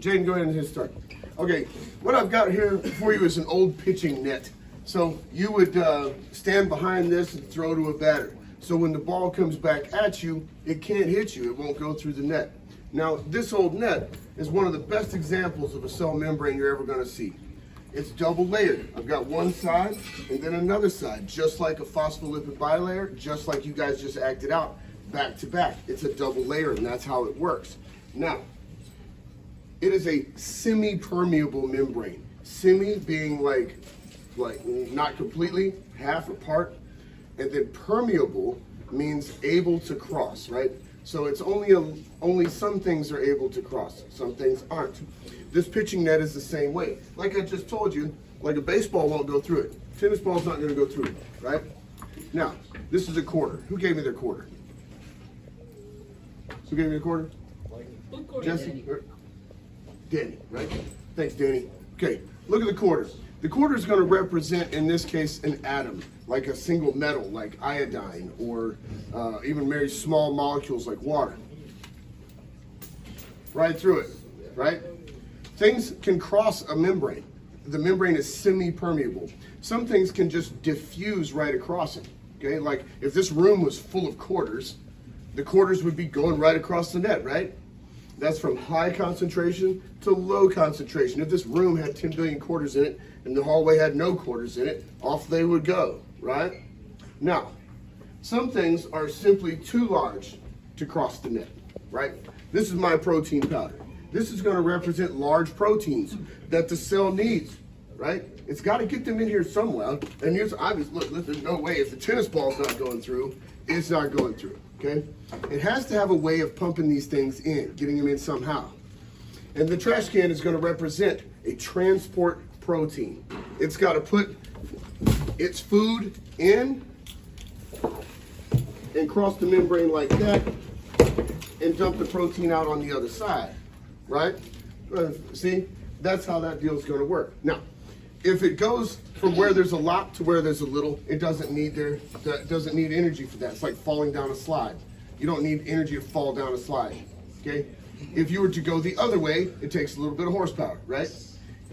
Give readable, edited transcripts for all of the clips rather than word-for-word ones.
Jaden, go ahead and hit start. Okay, what I've got here for you is an old pitching net. So you would stand behind this and throw to a batter. So when the ball comes back at you, it can't hit you. It won't go through the net. Now, this old net is one of the best examples of a cell membrane you're ever going to see. It's double layered. I've got one side and then another side, just like a phospholipid bilayer, just like you guys just acted out, back to back. It's a double layer, and that's how it works. Now, it is a semi-permeable membrane. Semi being like not completely, half a part, and then permeable means able to cross, right? So it's only some things are able to cross, some things aren't. This pitching net is the same way. Like I just told you, like a baseball won't go through it. Tennis ball's not going to go through it, right? Now, this is a quarter. Who gave me their quarter? Who gave me the quarter? Jesse? Danny, right? Thanks, Danny. Okay, look at the quarter. The quarter is going to represent, in this case, an atom, like a single metal, like iodine, or even very small molecules like water. Right through it, right? Things can cross a membrane. The membrane is semi-permeable. Some things can just diffuse right across it, okay? Like if this room was full of quarters, the quarters would be going right across the net, right? That's from high concentration to low concentration. If this room had 10 billion quarters in it and the hallway had no quarters in it, off they would go, right? Now, some things are simply too large to cross the net, right? This is my protein powder. This is going to represent large proteins that the cell needs, right? It's got to get them in here somewhere. And here's obvious, look, there's no way if the tennis ball's not going through, it's not going through, okay? It has to have a way of pumping these things in, getting them in somehow. And the trash can is going to represent a transport protein. It's got to put its food in and cross the membrane like that and dump the protein out on the other side, right? See, that's how that deal's going to work. Now, if it goes from where there's a lot to where there's a little, it doesn't need energy for that. It's like falling down a slide. You don't need energy to fall down a slide, okay? If you were to go the other way, it takes a little bit of horsepower, right?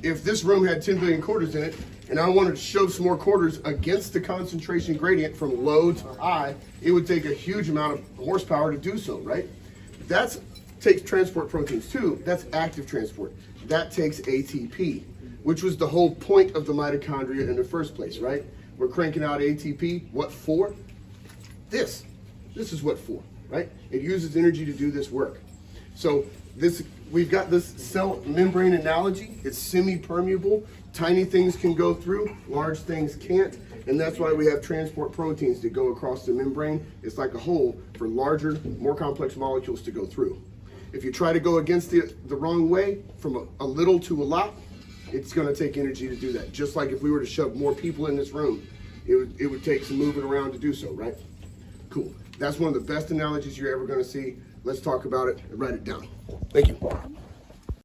If this room had 10 billion quarters in it, and I wanted to shove some more quarters against the concentration gradient from low to high, it would take a huge amount of horsepower to do so, right? That takes transport proteins too. That's active transport. That takes ATP, which was the whole point of the mitochondria in the first place, right? We're cranking out ATP. What for? This. This is what for, right? It uses energy to do this work. So we've got this cell membrane analogy. It's semi-permeable. Tiny things can go through, large things can't. And that's why we have transport proteins that go across the membrane. It's like a hole for larger, more complex molecules to go through. If you try to go against the wrong way, from a little to a lot, it's going to take energy to do that. Just like if we were to shove more people in this room, it would take some moving around to do so, right? Cool. That's one of the best analogies you're ever going to see. Let's talk about it and write it down. Thank you.